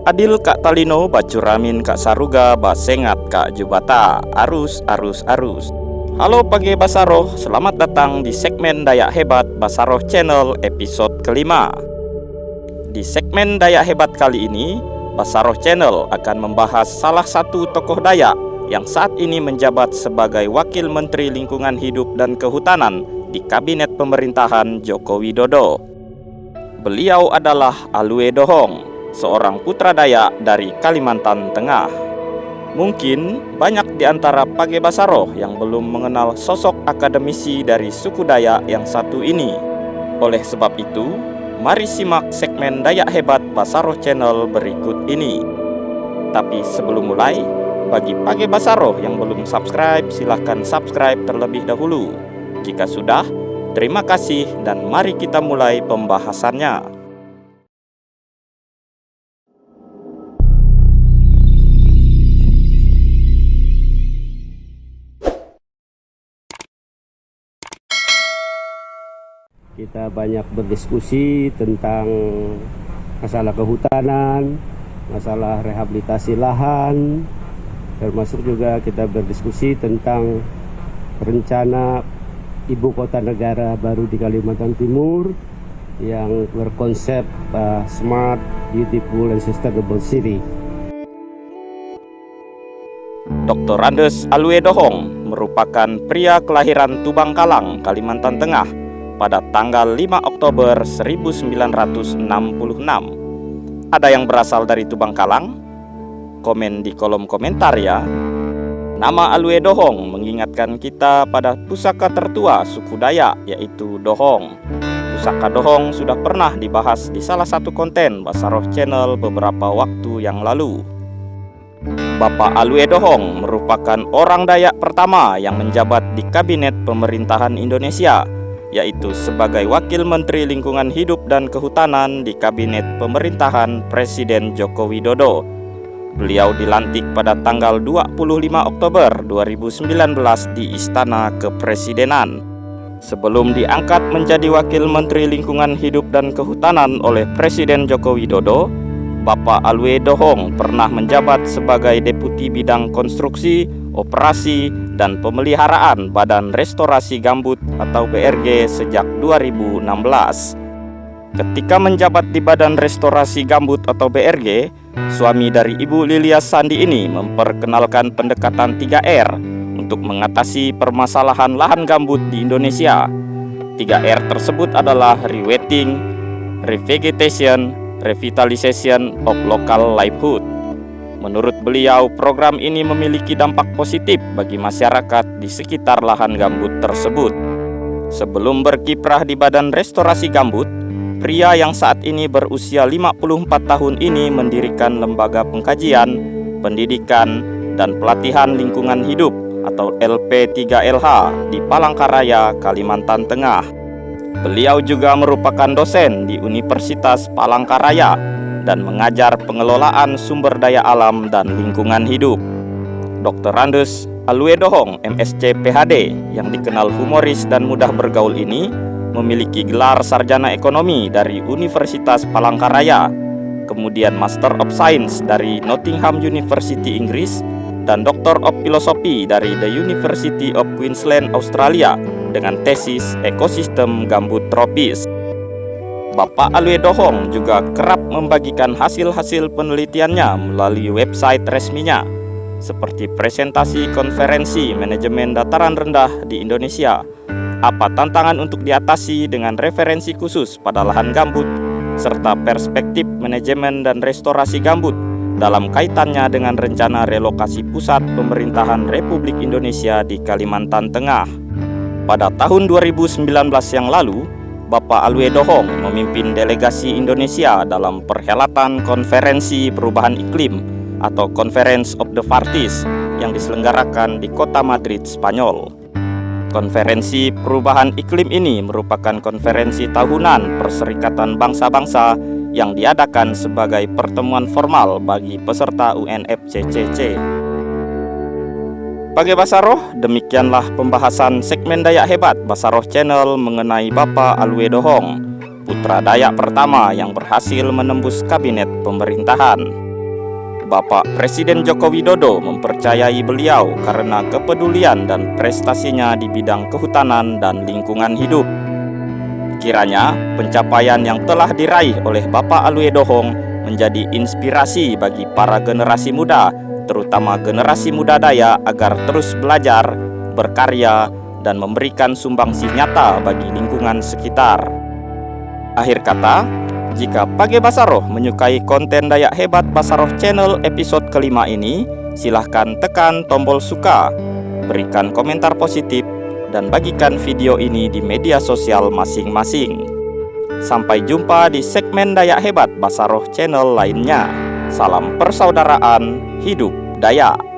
Adil Kak Talino bacuramin Kak Saruga basengat Kak Jubata arus. Halo pagi Basaroh, selamat datang di segmen Dayak Hebat Basaroh Channel episode kelima. Di segmen Dayak Hebat kali ini, Basaroh Channel akan membahas salah satu tokoh Dayak yang saat ini menjabat sebagai Wakil Menteri Lingkungan Hidup dan Kehutanan di Kabinet Pemerintahan Joko Widodo. Beliau adalah Alwe Dohong, seorang putra Dayak dari Kalimantan Tengah. Mungkin banyak di antara Page Basaroh yang belum mengenal sosok akademisi dari suku Dayak yang satu ini. Oleh sebab itu, mari simak segmen Dayak Hebat Basaroh Channel berikut ini. Tapi sebelum mulai, bagi Page Basaroh yang belum subscribe, silahkan subscribe terlebih dahulu. Jika sudah, terima kasih dan mari kita mulai pembahasannya. Kita banyak berdiskusi tentang masalah kehutanan, masalah rehabilitasi lahan, termasuk juga kita berdiskusi tentang rencana ibu kota negara baru di Kalimantan Timur yang berkonsep smart, beautiful, and sustainable city. Dr. Andes Alwe Dohong merupakan pria kelahiran Tubangkalang, Kalimantan Tengah pada tanggal 5 Oktober 1966. Ada yang berasal dari Tubangkalang? Komen di kolom komentar ya. Nama Alwe Dohong mengingatkan kita pada pusaka tertua suku Dayak, yaitu Dohong. Pusaka Dohong sudah pernah dibahas di salah satu konten Basaroh Channel beberapa waktu yang lalu. Bapak Alwe Dohong merupakan orang Dayak pertama yang menjabat di Kabinet Pemerintahan Indonesia, yaitu sebagai Wakil Menteri Lingkungan Hidup dan Kehutanan di Kabinet Pemerintahan Presiden Joko Widodo. Beliau dilantik pada tanggal 25 Oktober 2019 di Istana Kepresidenan. Sebelum diangkat menjadi Wakil Menteri Lingkungan Hidup dan Kehutanan oleh Presiden Joko Widodo, Bapak Alwe Dohong pernah menjabat sebagai Deputi Bidang Konstruksi, Operasi, dan Pemeliharaan Badan Restorasi Gambut atau BRG sejak 2016. Ketika menjabat di Badan Restorasi Gambut atau BRG, suami dari Ibu Lilia Sandi ini memperkenalkan pendekatan 3R untuk mengatasi permasalahan lahan gambut di Indonesia. 3R tersebut adalah rewetting, revegetation, revitalization of local livelihood. Menurut beliau, program ini memiliki dampak positif bagi masyarakat di sekitar lahan gambut tersebut. Sebelum berkiprah di Badan Restorasi Gambut, pria yang saat ini berusia 54 tahun ini mendirikan lembaga pengkajian, pendidikan, dan pelatihan lingkungan hidup atau LP3LH di Palangkaraya, Kalimantan Tengah. Beliau juga merupakan dosen di Universitas Palangkaraya dan mengajar pengelolaan sumber daya alam dan lingkungan hidup. Dr. Andes Alwe Dohong, MSc PhD, yang dikenal humoris dan mudah bergaul ini, memiliki gelar sarjana ekonomi dari Universitas Palangkaraya, kemudian Master of Science dari Nottingham University Inggris, dan Doctor of Philosophy dari The University of Queensland, Australia, dengan tesis ekosistem gambut tropis. Bapak Alwe Dohong juga kerap membagikan hasil-hasil penelitiannya melalui website resminya, seperti presentasi konferensi manajemen dataran rendah di Indonesia, apa tantangan untuk diatasi dengan referensi khusus pada lahan gambut, serta perspektif manajemen dan restorasi gambut dalam kaitannya dengan rencana relokasi pusat pemerintahan Republik Indonesia di Kalimantan Tengah. Pada tahun 2019 yang lalu, Bapak Alwe Dohong memimpin delegasi Indonesia dalam perhelatan Konferensi Perubahan Iklim atau Conference of the Parties yang diselenggarakan di kota Madrid, Spanyol. Konferensi Perubahan Iklim ini merupakan konferensi tahunan Perserikatan Bangsa-Bangsa yang diadakan sebagai pertemuan formal bagi peserta UNFCCC. Page Basaroh, demikianlah pembahasan segmen Dayak Hebat Basaroh Channel mengenai Bapak Alwe Dohong, putra Dayak pertama yang berhasil menembus kabinet pemerintahan. Bapak Presiden Joko Widodo mempercayai beliau karena kepedulian dan prestasinya di bidang kehutanan dan lingkungan hidup. Kiranya pencapaian yang telah diraih oleh Bapak Alwe Dohong menjadi inspirasi bagi para generasi muda, terutama generasi muda Dayak, agar terus belajar, berkarya, dan memberikan sumbangsih nyata bagi lingkungan sekitar. Akhir kata, jika Page Basaroh menyukai konten Dayak Hebat Basaroh Channel episode kelima ini, silahkan tekan tombol suka, berikan komentar positif, dan bagikan video ini di media sosial masing-masing. Sampai jumpa di segmen Dayak Hebat Basaroh Channel lainnya. Salam persaudaraan, hidup Dayak.